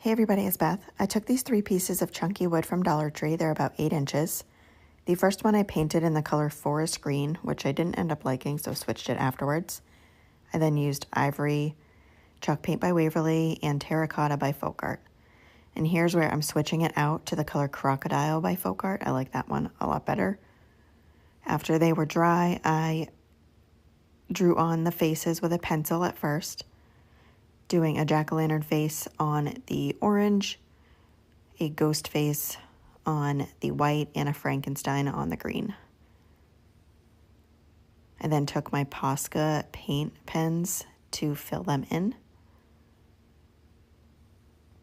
Hey everybody, it's Beth. I took these 3 pieces of chunky wood from Dollar Tree. They're about 8 inches. The first one I painted in the color forest green, which I didn't end up liking, so switched it afterwards. I then used Ivory, chalk paint by Waverly, and Terra Cotta by Folkart. And here's where I'm switching it out to the color Crocodile by Folkart. I like that one a lot better. After they were dry, I drew on the faces with a pencil at first, doing a jack-o'-lantern face on the orange, a ghost face on the white, and a Frankenstein on the green. I then took my Posca paint pens to fill them in.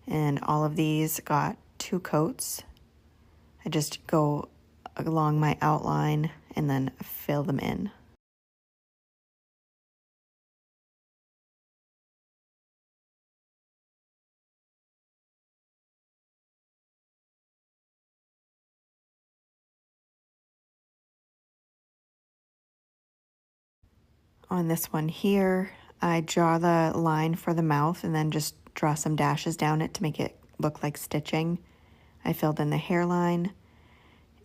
And all of these got 2 coats. I just go along my outline and then fill them in. On this one here, I draw the line for the mouth and then just draw some dashes down it to make it look like stitching. I filled in the hairline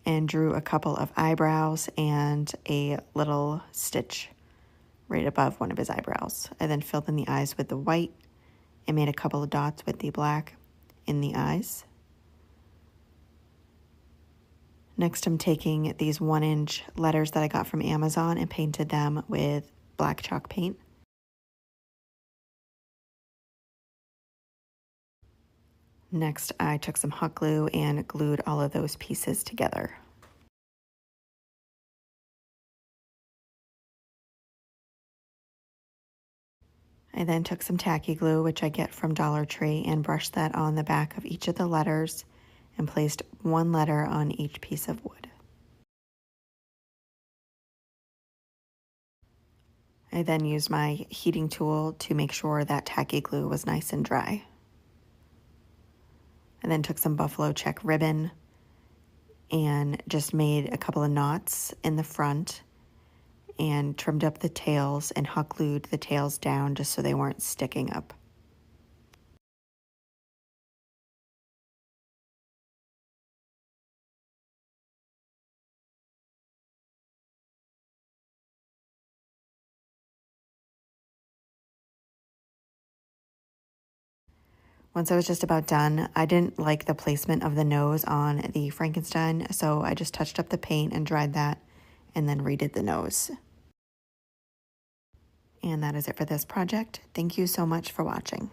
and drew a couple of eyebrows and a little stitch right above one of his eyebrows. I then filled in the eyes with the white and made a couple of dots with the black in the eyes. Next, I'm taking these 1-inch letters that I got from Amazon and painted them with black chalk paint. Next, I took some hot glue and glued all of those pieces together. I then took some tacky glue, which I get from Dollar Tree, and brushed that on the back of each of the letters and placed 1 letter on each piece of wood. I then used my heating tool to make sure that tacky glue was nice and dry. I then took some buffalo check ribbon and just made a couple of knots in the front and trimmed up the tails and hot glued the tails down just so they weren't sticking up. Once I was just about done, I didn't like the placement of the nose on the Frankenstein, so I just touched up the paint and dried that and then redid the nose. And that is it for this project. Thank you so much for watching.